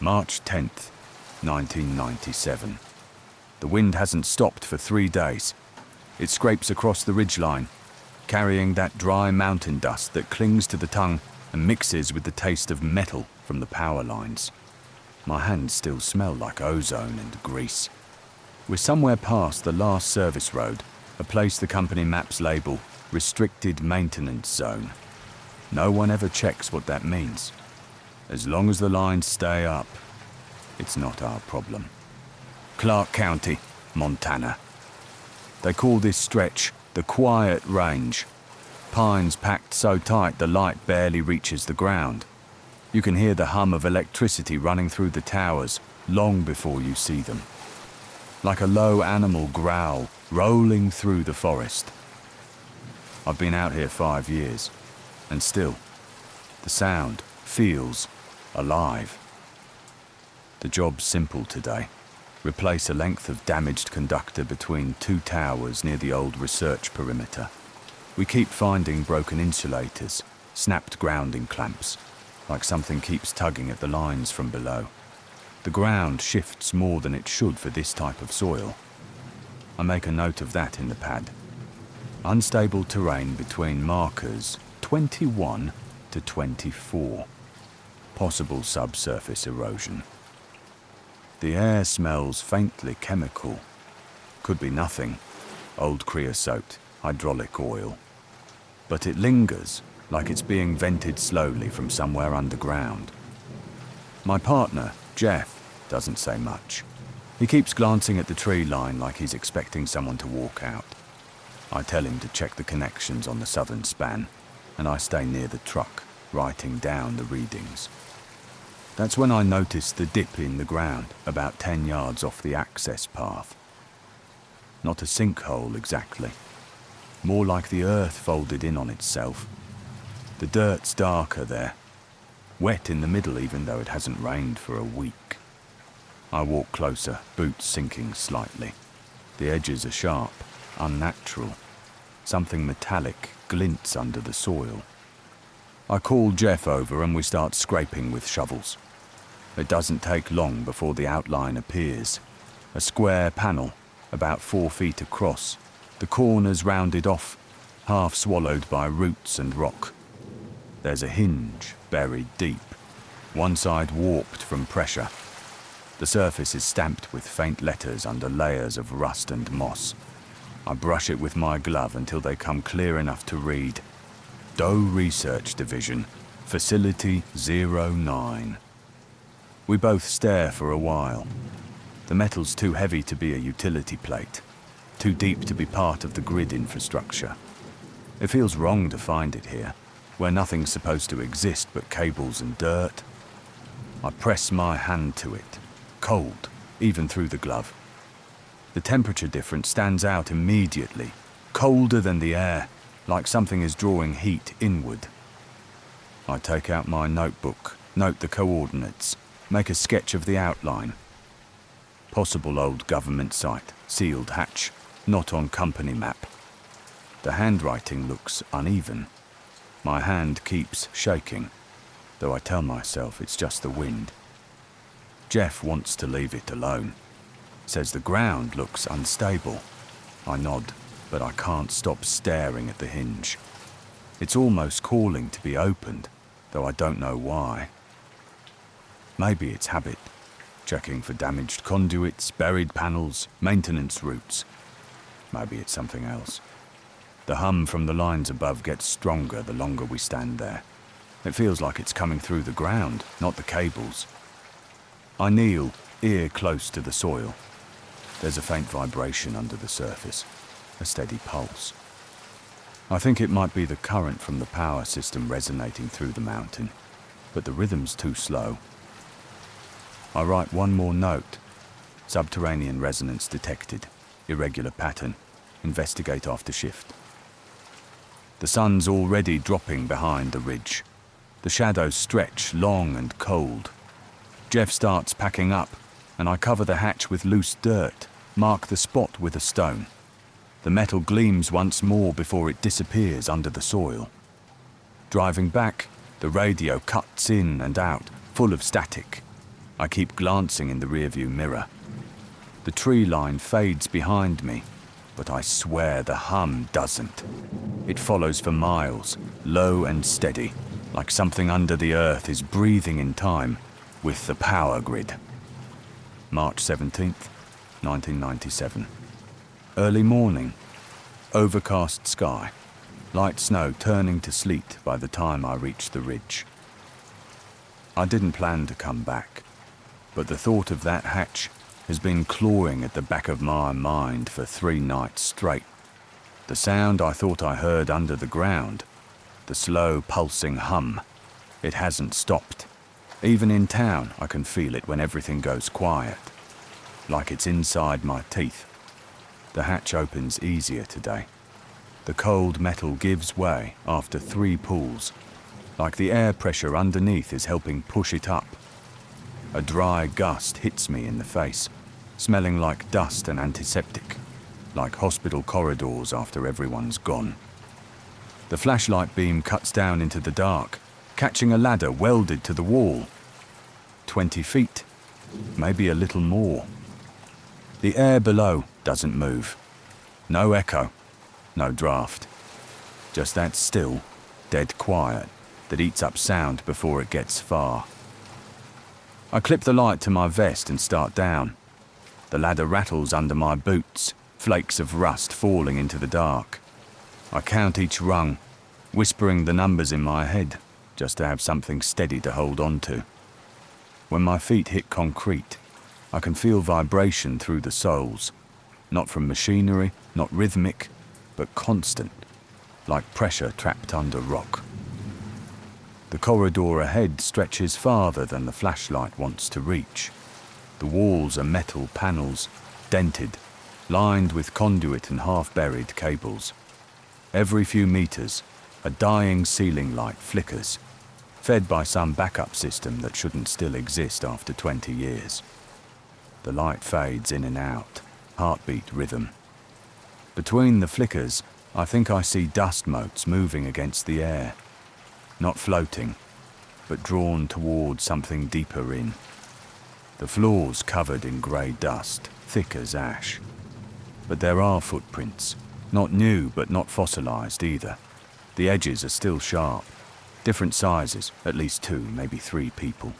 March 10th, 1997. The wind hasn't stopped for 3 days. It scrapes across the ridgeline, carrying that dry mountain dust that clings to the tongue and mixes with the taste of metal from the power lines. My hands still smell like ozone and grease. We're somewhere past the last service road, a place the company maps label Restricted Maintenance Zone. No one ever checks what that means. As long as the lines stay up, it's not our problem. Clark County, Montana. They call this stretch the Quiet Range. Pines packed so tight the light barely reaches the ground. You can hear the hum of electricity running through the towers long before you see them. Like a low animal growl rolling through the forest. I've been out here 5 years, and still, the sound feels alive. The job's simple today. Replace a length of damaged conductor between 2 towers near the old research perimeter. We keep finding broken insulators, snapped grounding clamps, like something keeps tugging at the lines from below. The ground shifts more than it should for this type of soil. I make a note of that in the pad. Unstable terrain between markers 21 to 24. Possible subsurface erosion. The air smells faintly chemical. Could be nothing. Old creosote, hydraulic oil. But it lingers, like it's being vented slowly from somewhere underground. My partner, Jeff, doesn't say much. He keeps glancing at the tree line like he's expecting someone to walk out. I tell him to check the connections on the southern span, and I stay near the truck, writing down the readings. That's when I notice the dip in the ground, about 10 yards off the access path. Not a sinkhole exactly. More like the earth folded in on itself. The dirt's darker there. Wet in the middle even though it hasn't rained for a week. I walk closer, boots sinking slightly. The edges are sharp, unnatural. Something metallic glints under the soil. I call Jeff over and we start scraping with shovels. It doesn't take long before the outline appears. A square panel, about 4 feet across, the corners rounded off, half swallowed by roots and rock. There's a hinge buried deep, one side warped from pressure. The surface is stamped with faint letters under layers of rust and moss. I brush it with my glove until they come clear enough to read. Doe Research Division, Facility 09. We both stare for a while. The metal's too heavy to be a utility plate, too deep to be part of the grid infrastructure. It feels wrong to find it here, where nothing's supposed to exist but cables and dirt. I press my hand to it, cold, even through the glove. The temperature difference stands out immediately, colder than the air, like something is drawing heat inward. I take out my notebook, note the coordinates, make a sketch of the outline. Possible old government site, sealed hatch, not on company map. The handwriting looks uneven. My hand keeps shaking, though I tell myself it's just the wind. Jeff wants to leave it alone. Says the ground looks unstable. I nod, but I can't stop staring at the hinge. It's almost calling to be opened, though I don't know why. Maybe it's habit, checking for damaged conduits, buried panels, maintenance routes. Maybe it's something else. The hum from the lines above gets stronger the longer we stand there. It feels like it's coming through the ground, not the cables. I kneel, ear close to the soil. There's a faint vibration under the surface, a steady pulse. I think it might be the current from the power system resonating through the mountain, but the rhythm's too slow. I write one more note. Subterranean resonance detected. Irregular pattern. Investigate after shift. The sun's already dropping behind the ridge. The shadows stretch long and cold. Jeff starts packing up, and I cover the hatch with loose dirt, mark the spot with a stone. The metal gleams once more before it disappears under the soil. Driving back, the radio cuts in and out, full of static. I keep glancing in the rearview mirror. The tree line fades behind me, but I swear the hum doesn't. It follows for miles, low and steady, like something under the earth is breathing in time with the power grid. March 17th, 1997. Early morning. Overcast sky. Light snow turning to sleet by the time I reach the ridge. I didn't plan to come back, but the thought of that hatch has been clawing at the back of my mind for 3 nights straight. The sound I thought I heard under the ground, the slow pulsing hum, it hasn't stopped. Even in town, I can feel it when everything goes quiet, like it's inside my teeth. The hatch opens easier today. The cold metal gives way after 3 pulls, like the air pressure underneath is helping push it up. A dry gust hits me in the face, smelling like dust and antiseptic, like hospital corridors after everyone's gone. The flashlight beam cuts down into the dark, catching a ladder welded to the wall. 20 feet, maybe a little more. The air below doesn't move. No echo, no draft. Just that still, dead quiet that eats up sound before it gets far. I clip the light to my vest and start down. The ladder rattles under my boots, flakes of rust falling into the dark. I count each rung, whispering the numbers in my head, just to have something steady to hold on to. When my feet hit concrete, I can feel vibration through the soles, not from machinery, not rhythmic, but constant, like pressure trapped under rock. The corridor ahead stretches farther than the flashlight wants to reach. The walls are metal panels, dented, lined with conduit and half-buried cables. Every few meters, a dying ceiling light flickers, fed by some backup system that shouldn't still exist after 20 years. The light fades in and out, heartbeat rhythm. Between the flickers, I think I see dust motes moving against the air. Not floating, but drawn toward something deeper in. The floor's covered in grey dust, thick as ash. But there are footprints, not new but not fossilized either. The edges are still sharp, different sizes, at least 2, maybe 3 people.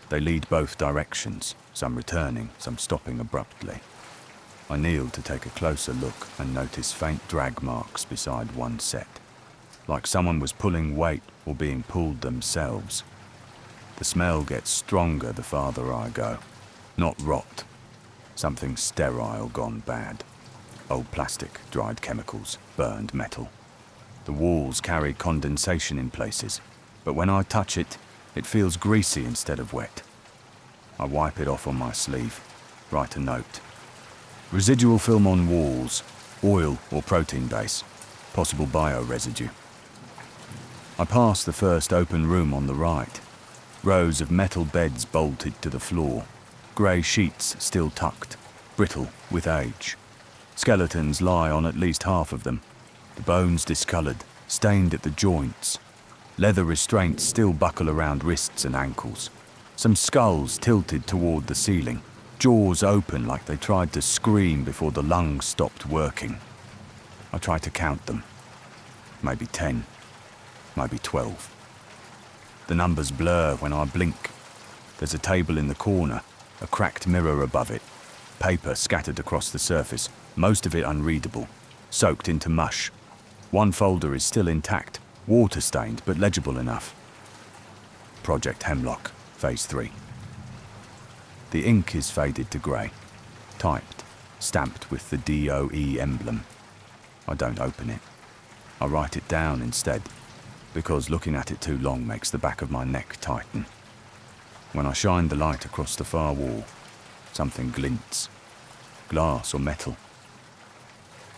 They lead both directions, some returning, some stopping abruptly. I kneel to take a closer look and notice faint drag marks beside one set, like someone was pulling weight or being pulled themselves. The smell gets stronger the farther I go. Not rot, something sterile gone bad. Old plastic, dried chemicals, burned metal. The walls carry condensation in places, but when I touch it, it feels greasy instead of wet. I wipe it off on my sleeve, write a note. Residual film on walls, oil or protein base, possible bio-residue. I pass the first open room on the right. Rows of metal beds bolted to the floor, grey sheets still tucked, brittle with age. Skeletons lie on at least half of them, the bones discoloured, stained at the joints. Leather restraints still buckle around wrists and ankles. Some skulls tilted toward the ceiling, jaws open like they tried to scream before the lungs stopped working. I try to count them. Maybe 10, maybe 12. The numbers blur when I blink. There's a table in the corner, a cracked mirror above it, paper scattered across the surface, most of it unreadable, soaked into mush. One folder is still intact, water-stained but legible enough. Project Hemlock, Phase 3. The ink is faded to grey, typed, stamped with the DOE emblem. I don't open it. I write it down instead, because looking at it too long makes the back of my neck tighten. When I shine the light across the far wall, something glints. Glass or metal.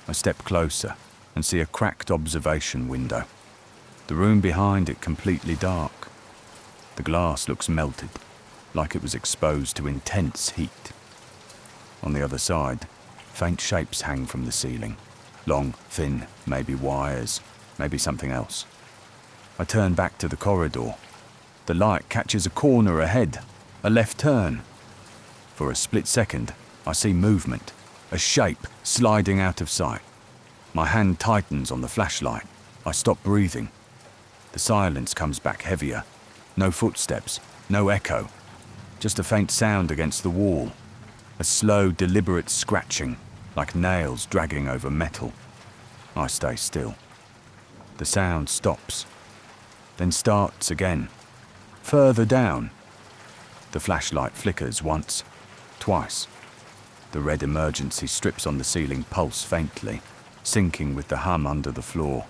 I step closer and see a cracked observation window. The room behind it completely dark. The glass looks melted, like it was exposed to intense heat. On the other side, faint shapes hang from the ceiling. Long, thin, maybe wires, maybe something else. I turn back to the corridor. The light catches a corner ahead, A left turn. For a split second, I see movement, a shape sliding out of sight. My hand tightens on the flashlight. I stop breathing. The silence comes back heavier. No footsteps, no echo. Just a faint sound against the wall. A slow, deliberate scratching, like nails dragging over metal. I stay still. The sound stops, then starts again. Further down. The flashlight flickers once, twice. The red emergency strips on the ceiling pulse faintly, sinking with the hum under the floor.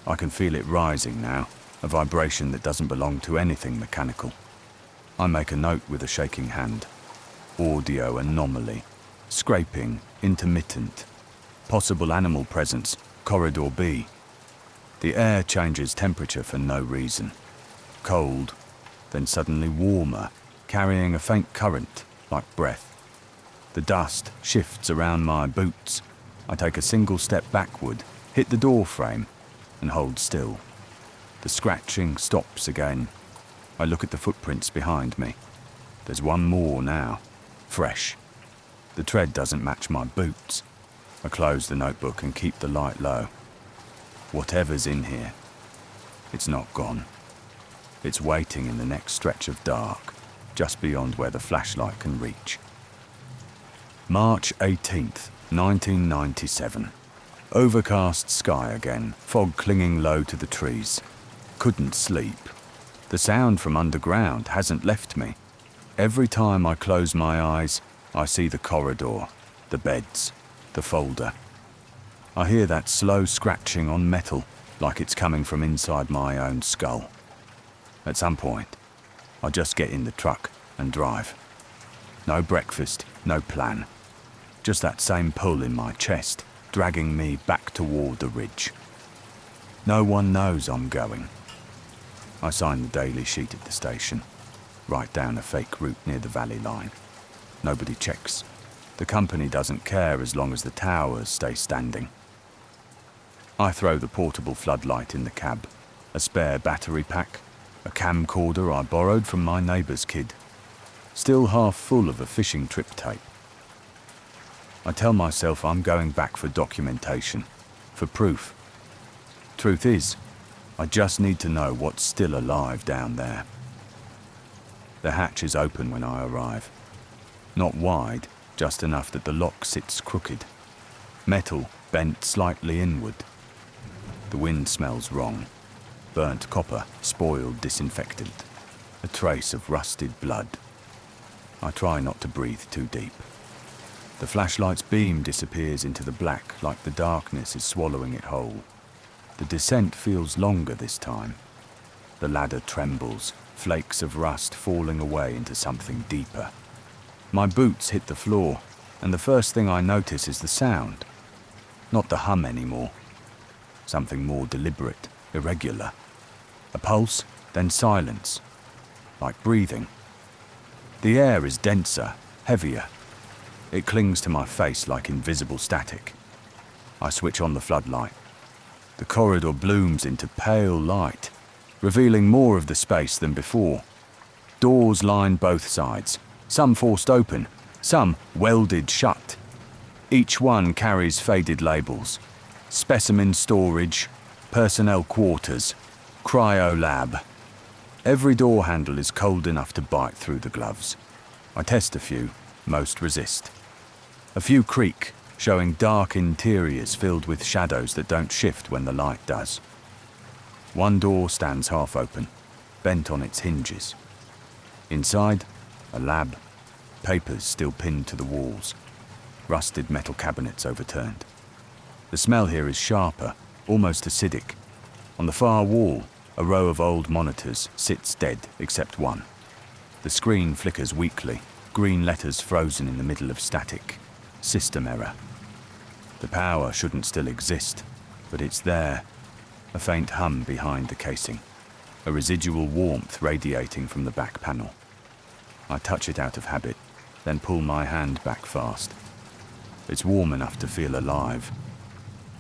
I can feel it rising now, a vibration that doesn't belong to anything mechanical. I make a note with a shaking hand. Audio anomaly. Scraping, intermittent. Possible animal presence, corridor B. The air changes temperature for no reason. Cold, then suddenly warmer, carrying a faint current, like breath. The dust shifts around my boots. I take a single step backward, hit the door frame, and hold still. The scratching stops again. I look at the footprints behind me. There's one more now, fresh. The tread doesn't match my boots. I close the notebook and keep the light low. Whatever's in here, it's not gone. It's waiting in the next stretch of dark, just beyond where the flashlight can reach. March 18th, 1997. Overcast sky again, fog clinging low to the trees. Couldn't sleep. The sound from underground hasn't left me. Every time I close my eyes, I see the corridor, the beds, the folder. I hear that slow scratching on metal, like it's coming from inside my own skull. At some point, I just get in the truck and drive. No breakfast, no plan. Just that same pull in my chest, dragging me back toward the ridge. No one knows I'm going. I sign the daily sheet at the station, write down a fake route near the valley line. Nobody checks. The company doesn't care as long as the towers stay standing. I throw the portable floodlight in the cab, a spare battery pack, a camcorder I borrowed from my neighbour's kid, still half full of a fishing trip tape. I tell myself I'm going back for documentation, for proof. Truth is, I just need to know what's still alive down there. The hatch is open when I arrive. Not wide, just enough that the lock sits crooked. Metal bent slightly inward. The wind smells wrong. Burnt copper, spoiled disinfectant. A trace of rusted blood. I try not to breathe too deep. The flashlight's beam disappears into the black like the darkness is swallowing it whole. The descent feels longer this time. The ladder trembles, flakes of rust falling away into something deeper. My boots hit the floor, and the first thing I notice is the sound. Not the hum anymore. Something more deliberate, irregular. A pulse, then silence. Like breathing. The air is denser, heavier. It clings to my face like invisible static. I switch on the floodlight. The corridor blooms into pale light, revealing more of the space than before. Doors line both sides, some forced open, some welded shut. Each one carries faded labels. Specimen storage, personnel quarters, cryo lab. Every door handle is cold enough to bite through the gloves. I test a few, most resist. A few creak, showing dark interiors filled with shadows that don't shift when the light does. One door stands half open, bent on its hinges. Inside, a lab, papers still pinned to the walls, rusted metal cabinets overturned. The smell here is sharper, almost acidic. On the far wall, a row of old monitors sits dead except one. The screen flickers weakly, green letters frozen in the middle of static. System error. The power shouldn't still exist, but it's there. A faint hum behind the casing. A residual warmth radiating from the back panel. I touch it out of habit, then pull my hand back fast. It's warm enough to feel alive.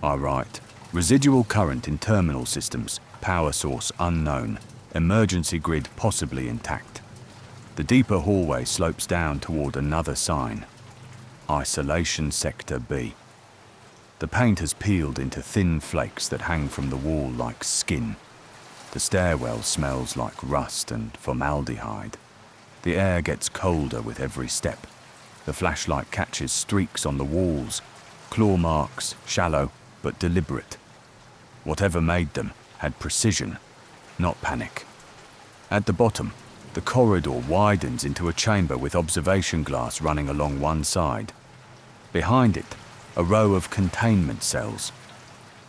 I write, residual current in terminal systems, power source unknown, emergency grid possibly intact. The deeper hallway slopes down toward another sign. Isolation Sector B. The paint has peeled into thin flakes that hang from the wall like skin. The stairwell smells like rust and formaldehyde. The air gets colder with every step. The flashlight catches streaks on the walls, claw marks, shallow but deliberate. Whatever made them had precision, not panic. At the bottom, the corridor widens into a chamber with observation glass running along one side. Behind it, a row of containment cells.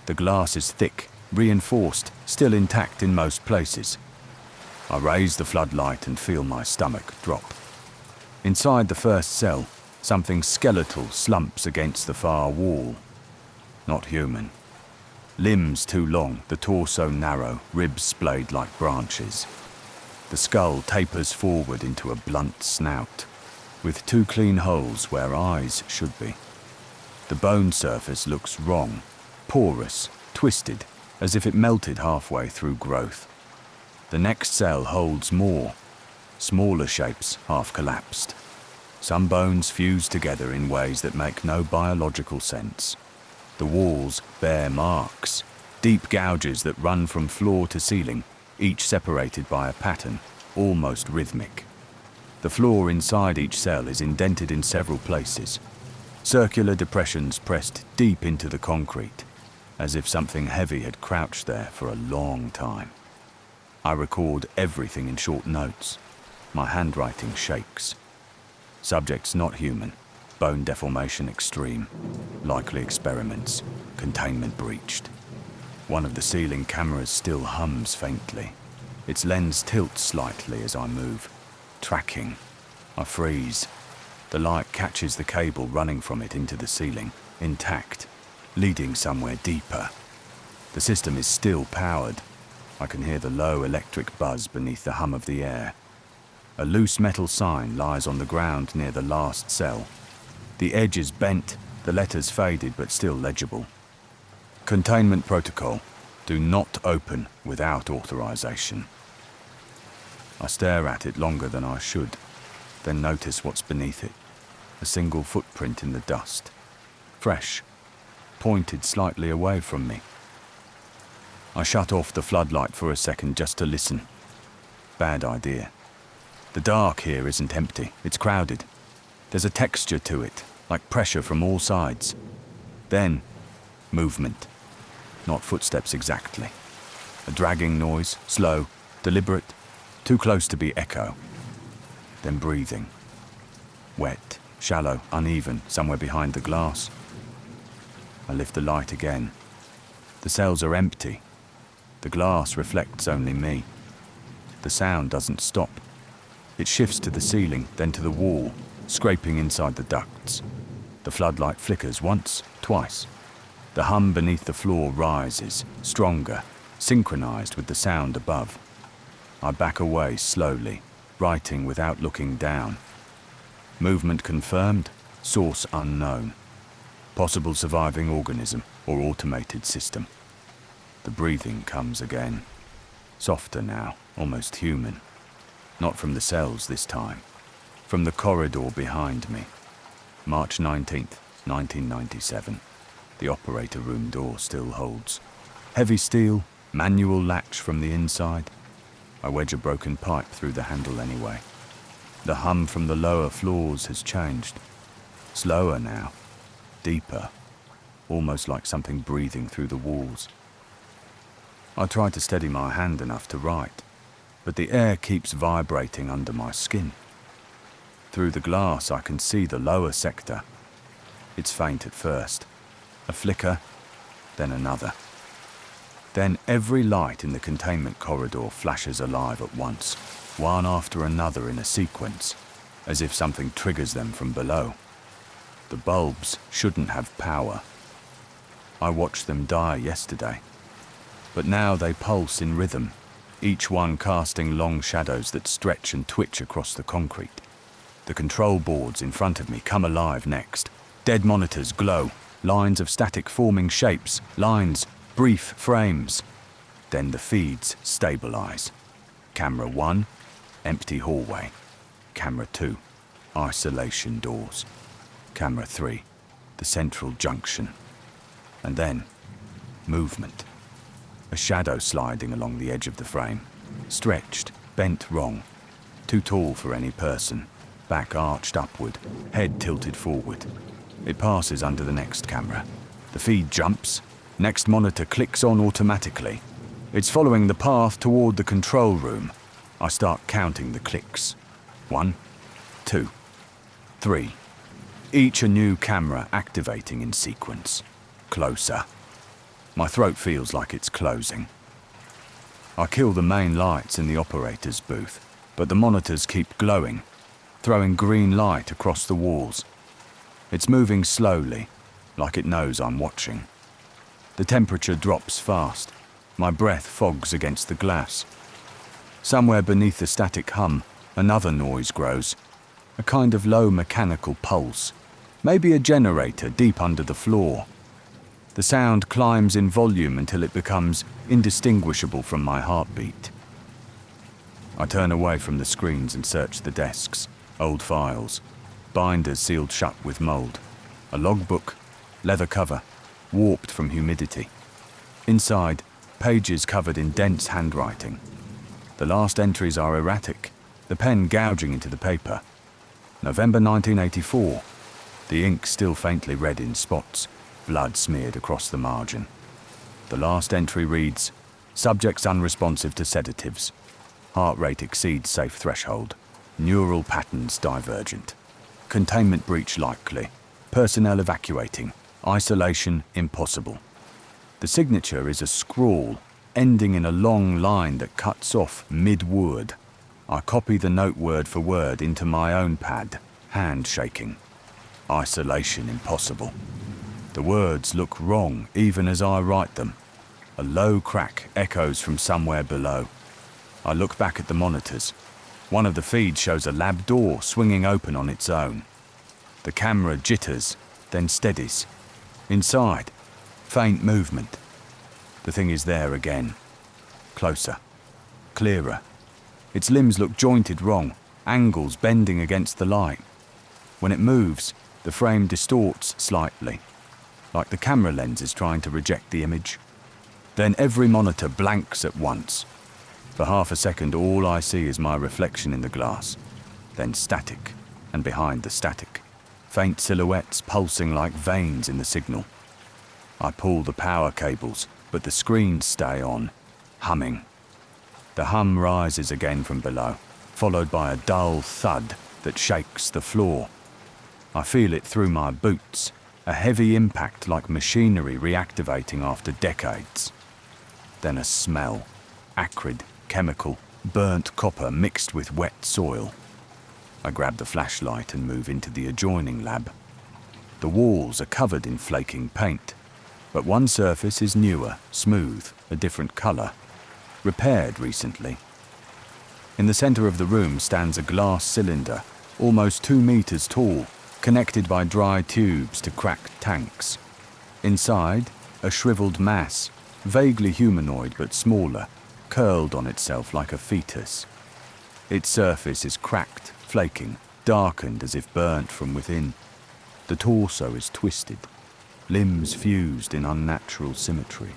The glass is thick, reinforced, still intact in most places. I raise the floodlight and feel my stomach drop. Inside the first cell, something skeletal slumps against the far wall. Not human. Limbs too long, the torso narrow, ribs splayed like branches. The skull tapers forward into a blunt snout, with two clean holes where eyes should be. The bone surface looks wrong, porous, twisted, as if it melted halfway through growth. The next cell holds more, smaller shapes half collapsed. Some bones fuse together in ways that make no biological sense. The walls bear marks, deep gouges that run from floor to ceiling, each separated by a pattern, almost rhythmic. The floor inside each cell is indented in several places, circular depressions pressed deep into the concrete, as if something heavy had crouched there for a long time. I record everything in short notes. My handwriting shakes. Subjects not human, bone deformation extreme, likely experiments, containment breached. One of the ceiling cameras still hums faintly. Its lens tilts slightly as I move. Tracking. I freeze. The light catches the cable running from it into the ceiling, intact, leading somewhere deeper. The system is still powered. I can hear the low electric buzz beneath the hum of the air. A loose metal sign lies on the ground near the last cell. The edge is bent, the letters faded but still legible. Containment protocol. Do not open without authorization. I stare at it longer than I should, then notice what's beneath it. A single footprint in the dust. Fresh, pointed slightly away from me. I shut off the floodlight for a second just to listen. Bad idea. The dark here isn't empty, it's crowded. There's a texture to it, like pressure from all sides. Then, movement. Not footsteps exactly. A dragging noise, slow, deliberate, too close to be echo. Then breathing. Wet, shallow, uneven, somewhere behind the glass. I lift the light again. The cells are empty. The glass reflects only me. The sound doesn't stop. It shifts to the ceiling, then to the wall, scraping inside the ducts. The floodlight flickers once, twice. The hum beneath the floor rises, stronger, synchronized with the sound above. I back away slowly, writing without looking down. Movement confirmed, source unknown. Possible surviving organism or automated system. The breathing comes again. Softer now, almost human. Not from the cells this time. From the corridor behind me. March 19th, 1997. The operator room door still holds. Heavy steel, manual latch from the inside. I wedge a broken pipe through the handle anyway. The hum from the lower floors has changed. Slower now. Deeper. Almost like something breathing through the walls. I try to steady my hand enough to write, but the air keeps vibrating under my skin. Through the glass I can see the lower sector. It's faint at first. A flicker, then another. Then every light in the containment corridor flashes alive at once, one after another in a sequence, as if something triggers them from below. The bulbs shouldn't have power. I watched them die yesterday, but now they pulse in rhythm, each one casting long shadows that stretch and twitch across the concrete. The control boards in front of me come alive next. Dead monitors glow, lines of static forming shapes, lines, brief frames. Then the feeds stabilize. Camera 1, empty hallway. camera 2, isolation doors. Camera 3, the central junction. And then, movement. A shadow sliding along the edge of the frame. Stretched, bent wrong. Too tall for any person. Back arched upward, head tilted forward. It passes under the next camera. The feed jumps. Next monitor clicks on automatically. It's following the path toward the control room. I start counting the clicks. 1, 2, 3. Each a new camera activating in sequence. Closer. My throat feels like it's closing. I kill the main lights in the operator's booth, but the monitors keep glowing, throwing green light across the walls. It's moving slowly, like it knows I'm watching. The temperature drops fast. My breath fogs against the glass. Somewhere beneath the static hum, another noise grows. A kind of low mechanical pulse. Maybe a generator deep under the floor. The sound climbs in volume until it becomes indistinguishable from my heartbeat. I turn away from the screens and search the desks. Old files. Binders sealed shut with mold. A logbook. Leather cover. Warped from humidity. Inside, pages covered in dense handwriting. The last entries are erratic, the pen gouging into the paper. November 1984. The ink still faintly red in spots, blood smeared across the margin. The last entry reads, subjects unresponsive to sedatives. Heart rate exceeds safe threshold. Neural patterns divergent. Containment breach likely. Personnel evacuating. Isolation impossible. The signature is a scrawl, ending in a long line that cuts off mid-word. I copy the note word for word into my own pad, hand shaking. Isolation impossible. The words look wrong even as I write them. A low crack echoes from somewhere below. I look back at the monitors. One of the feeds shows a lab door swinging open on its own. The camera jitters, then steadies. Inside, faint movement. The thing is there again. Closer. Clearer. Its limbs look jointed wrong, angles bending against the light. When it moves, the frame distorts slightly, like the camera lens is trying to reject the image. Then every monitor blanks at once. For half a second, all I see is my reflection in the glass. Then static, and behind the static, faint silhouettes pulsing like veins in the signal. I pull the power cables, but the screens stay on, humming. The hum rises again from below, followed by a dull thud that shakes the floor. I feel it through my boots, a heavy impact like machinery reactivating after decades. Then a smell, acrid, chemical, burnt copper mixed with wet soil. I grab the flashlight and move into the adjoining lab. The walls are covered in flaking paint, but one surface is newer, smooth, a different color, repaired recently. In the center of the room stands a glass cylinder, almost 2 meters tall, connected by dry tubes to cracked tanks. Inside, a shriveled mass, vaguely humanoid but smaller, curled on itself like a fetus. Its surface is cracked, flaking, darkened as if burnt from within. The torso is twisted, limbs fused in unnatural symmetry.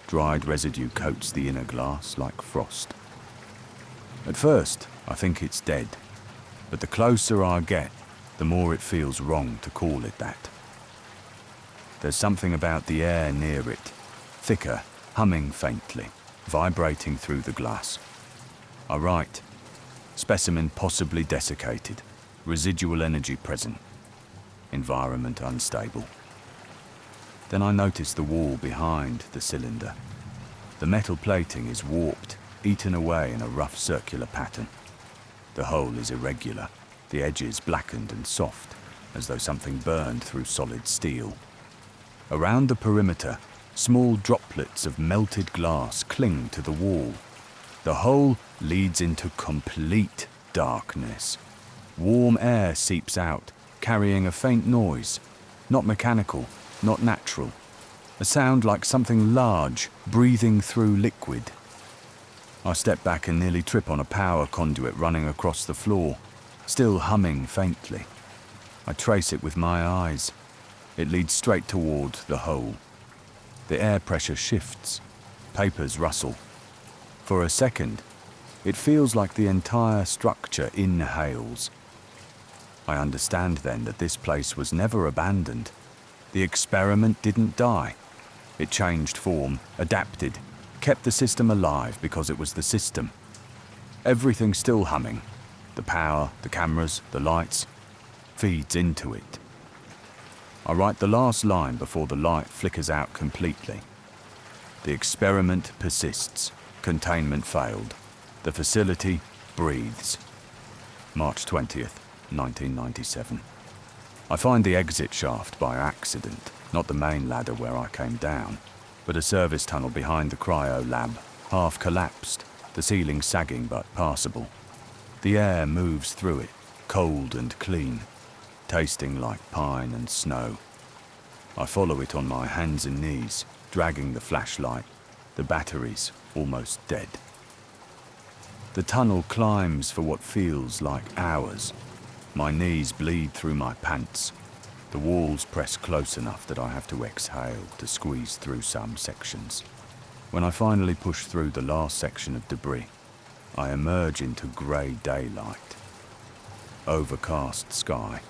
Dried residue coats the inner glass like frost. At first, I think it's dead, but the closer I get, the more it feels wrong to call it that. There's something about the air near it, thicker, humming faintly, vibrating through the glass. I write, specimen possibly desiccated, residual energy present, environment unstable. Then I notice the wall behind the cylinder. The metal plating is warped, eaten away in a rough circular pattern. The hole is irregular, the edges blackened and soft, as though something burned through solid steel. Around the perimeter, small droplets of melted glass cling to the wall. The hole leads into complete darkness. Warm air seeps out, carrying a faint noise, not mechanical, not natural. A sound like something large, breathing through liquid. I step back and nearly trip on a power conduit running across the floor. still humming faintly. I trace it with my eyes. It leads straight toward the hole. The air pressure shifts. Papers rustle. For a second, it feels like the entire structure inhales. I understand then that this place was never abandoned. The experiment didn't die. It changed form, adapted, kept the system alive because it was the system. Everything still humming. The power, the cameras, the lights, feeds into it. I write the last line before the light flickers out completely. The experiment persists. Containment failed. The facility breathes. March 20th, 1997. I find the exit shaft by accident, not the main ladder where I came down, but a service tunnel behind the cryo lab, half collapsed, the ceiling sagging but passable. The air moves through it, cold and clean, tasting like pine and snow. I follow it on my hands and knees, dragging the flashlight, the batteries almost dead. The tunnel climbs for what feels like hours. My knees bleed through my pants. The walls press close enough that I have to exhale to squeeze through some sections. When I finally push through the last section of debris, I emerge into grey daylight. Overcast sky,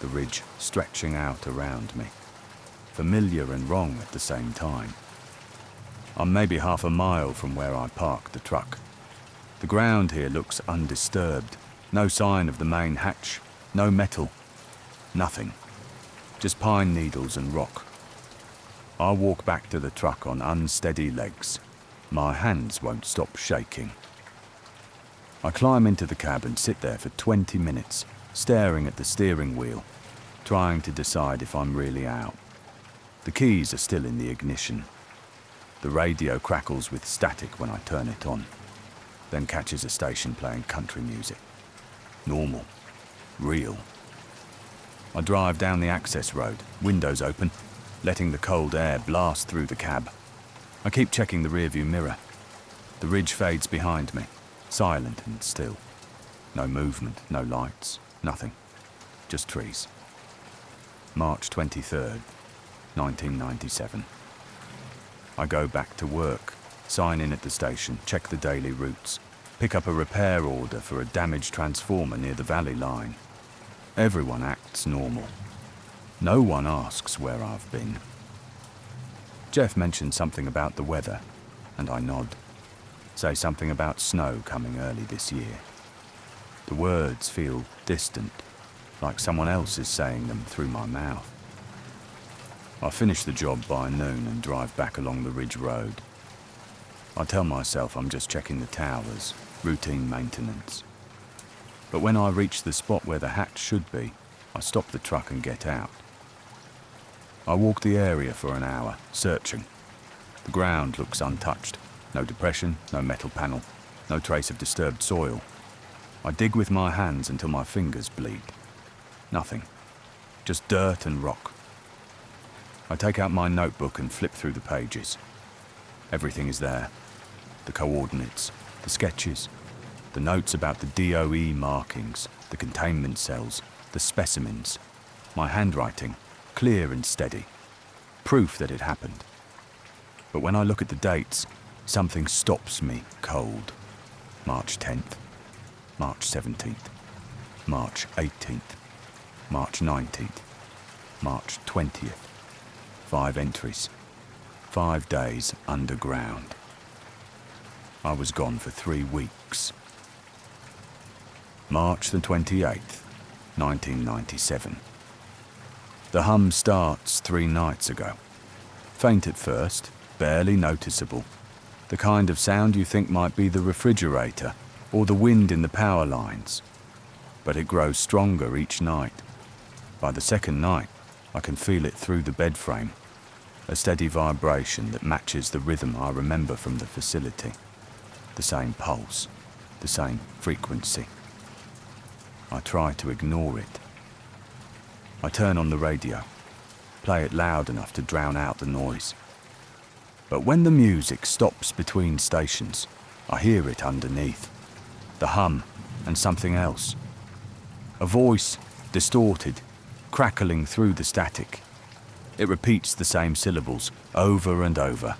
the ridge stretching out around me, familiar and wrong at the same time. I'm maybe half a mile from where I parked the truck. The ground here looks undisturbed. No sign of the main hatch, no metal, nothing. Just pine needles and rock. I walk back to the truck on unsteady legs. My hands won't stop shaking. I climb into the cab and sit there for 20 minutes, staring at the steering wheel, trying to decide if I'm really out. The keys are still in the ignition. The radio crackles with static when I turn it on, then catches a station playing country music. Normal. Real. I drive down the access road, windows open, letting the cold air blast through the cab. I keep checking the rearview mirror. The ridge fades behind me, silent and still. No movement, no lights, nothing. Just trees. March 23rd, 1997. I go back to work, sign in at the station, check the daily routes, pick up a repair order for a damaged transformer near the valley line. Everyone acts normal. No one asks where I've been. Jeff mentioned something about the weather, and I nod. Say something about snow coming early this year. The words feel distant, like someone else is saying them through my mouth. I finish the job by noon and drive back along the ridge road. I tell myself I'm just checking the towers, routine maintenance. But when I reach the spot where the hatch should be, I stop the truck and get out. I walk the area for an hour, searching. The ground looks untouched. No depression, no metal panel, no trace of disturbed soil. I dig with my hands until my fingers bleed. Nothing. Just dirt and rock. I take out my notebook and flip through the pages. Everything is there. The coordinates, the sketches, the notes about the DOE markings, the containment cells, the specimens. My handwriting, clear and steady. Proof that it happened. But when I look at the dates, something stops me cold. March 10th, March 17th, March 18th, March 19th, March 20th. 5 entries. 5 days underground. I was gone for 3 weeks. March the 28th, 1997. The hum starts 3 nights ago. Faint at first, barely noticeable. The kind of sound you think might be the refrigerator or the wind in the power lines. But it grows stronger each night. By the second night, I can feel it through the bed frame. A steady vibration that matches the rhythm I remember from the facility. The same pulse, the same frequency. I try to ignore it. I turn on the radio, play it loud enough to drown out the noise. But when the music stops between stations, I hear it underneath. The hum and something else. A voice, distorted, crackling through the static. It repeats the same syllables over and over.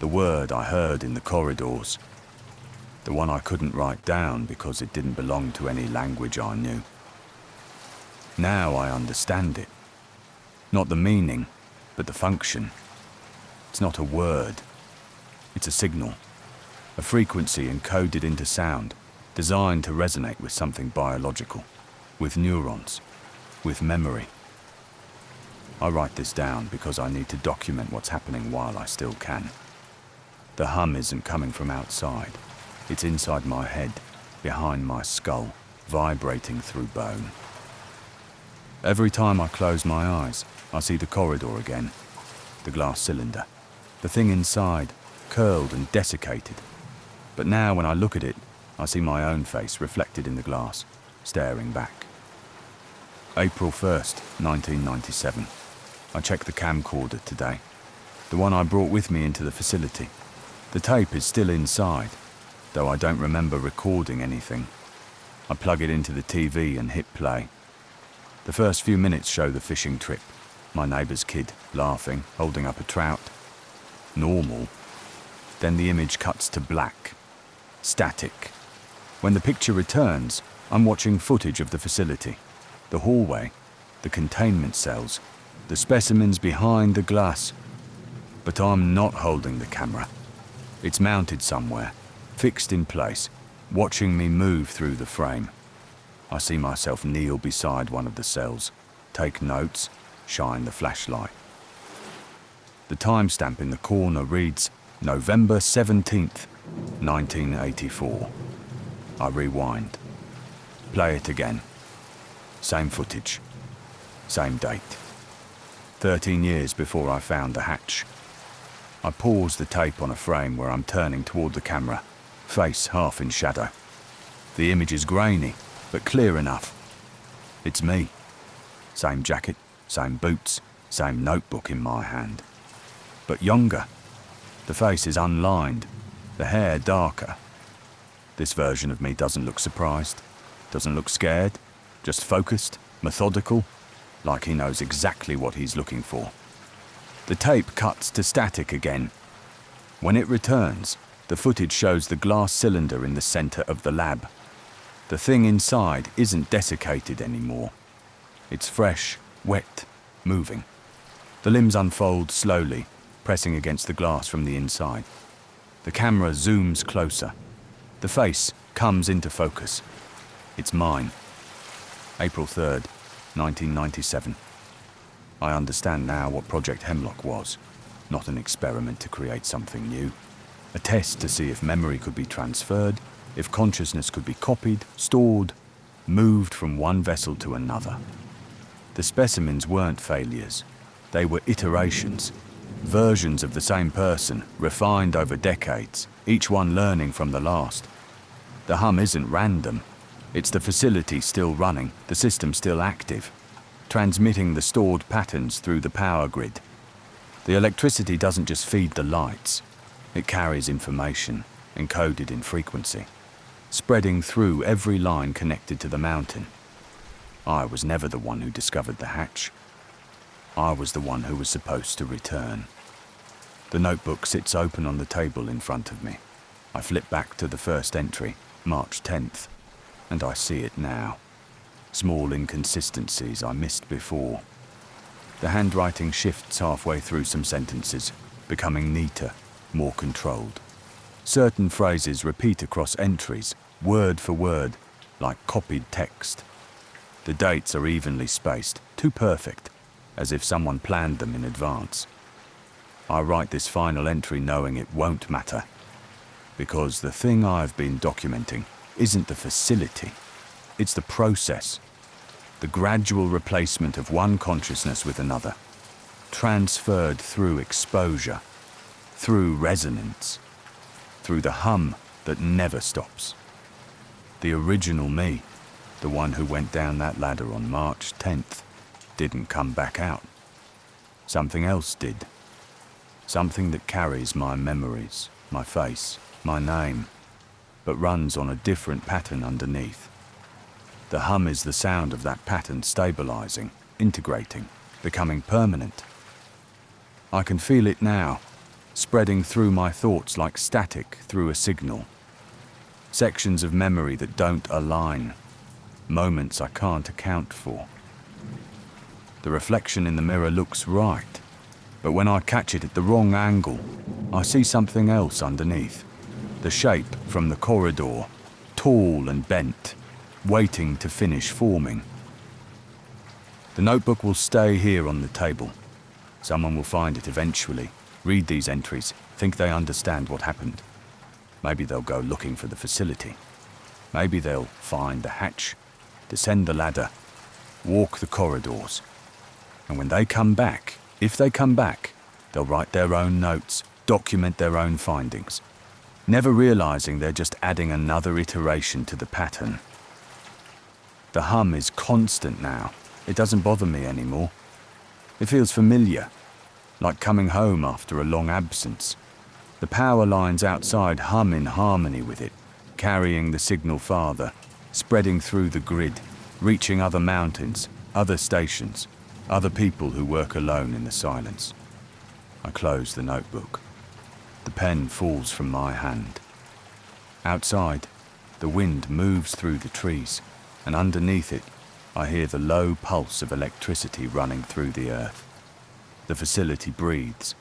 The word I heard in the corridors. The one I couldn't write down because it didn't belong to any language I knew. Now I understand it. Not the meaning, but the function. It's not a word. It's a signal. A frequency encoded into sound, designed to resonate with something biological, with neurons, with memory. I write this down because I need to document what's happening while I still can. The hum isn't coming from outside. It's inside my head, behind my skull, vibrating through bone. Every time I close my eyes, I see the corridor again. The glass cylinder. The thing inside, curled and desiccated. But now when I look at it, I see my own face reflected in the glass, staring back. April 1st, 1997. I checked the camcorder today. The one I brought with me into the facility. The tape is still inside, though I don't remember recording anything. I plug it into the TV and hit play. The first few minutes show the fishing trip. My neighbour's kid, laughing, holding up a trout. Normal. Then the image cuts to black. Static. When the picture returns, I'm watching footage of the facility. The hallway, the containment cells, the specimens behind the glass. But I'm not holding the camera. It's mounted somewhere, fixed in place, watching me move through the frame. I see myself kneel beside one of the cells, take notes, shine the flashlight. The timestamp in the corner reads November 17th, 1984. I rewind. Play it again. Same footage. Same date. 13 years before I found the hatch. I pause the tape on a frame where I'm turning toward the camera, face half in shadow. The image is grainy, but clear enough. It's me. Same jacket, same boots, same notebook in my hand. But younger. The face is unlined, the hair darker. This version of me doesn't look surprised, doesn't look scared, just focused, methodical, like he knows exactly what he's looking for. The tape cuts to static again. When it returns, the footage shows the glass cylinder in the center of the lab. The thing inside isn't desiccated anymore. It's fresh, wet, moving. The limbs unfold slowly, pressing against the glass from the inside. The camera zooms closer. The face comes into focus. It's mine. April 3rd, 1997. I understand now what Project Hemlock was. Not an experiment to create something new. A test to see if memory could be transferred, if consciousness could be copied, stored, moved from one vessel to another. The specimens weren't failures. They were iterations. Versions of the same person, refined over decades, each one learning from the last. The hum isn't random. It's the facility still running, the system still active, transmitting the stored patterns through the power grid. The electricity doesn't just feed the lights. It carries information, encoded in frequency, spreading through every line connected to the mountain. I was never the one who discovered the hatch. I was the one who was supposed to return. The notebook sits open on the table in front of me. I flip back to the first entry, March 10th, and I see it now. Small inconsistencies I missed before. The handwriting shifts halfway through some sentences, becoming neater, more controlled. Certain phrases repeat across entries, word for word, like copied text. The dates are evenly spaced, too perfect, as if someone planned them in advance. I write this final entry knowing it won't matter, because the thing I've been documenting isn't the facility, it's the process, the gradual replacement of one consciousness with another, transferred through exposure, through resonance, through the hum that never stops. The original me, the one who went down that ladder on March 10th, didn't come back out. Something else did. Something that carries my memories, my face, my name, but runs on a different pattern underneath. The hum is the sound of that pattern stabilizing, integrating, becoming permanent. I can feel it now, spreading through my thoughts like static through a signal. Sections of memory that don't align, moments I can't account for. The reflection in the mirror looks right, but when I catch it at the wrong angle, I see something else underneath. The shape from the corridor, tall and bent, waiting to finish forming. The notebook will stay here on the table. Someone will find it eventually, read these entries, think they understand what happened. Maybe they'll go looking for the facility. Maybe they'll find the hatch, descend the ladder, walk the corridors. And when they come back, if they come back, they'll write their own notes, document their own findings, never realizing they're just adding another iteration to the pattern. The hum is constant now. It doesn't bother me anymore. It feels familiar, like coming home after a long absence. The power lines outside hum in harmony with it, carrying the signal farther, spreading through the grid, reaching other mountains, other stations, other people who work alone in the silence. I close the notebook. The pen falls from my hand. Outside, the wind moves through the trees, and underneath it, I hear the low pulse of electricity running through the earth. The facility breathes,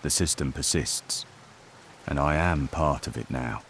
the system persists, and I am part of it now.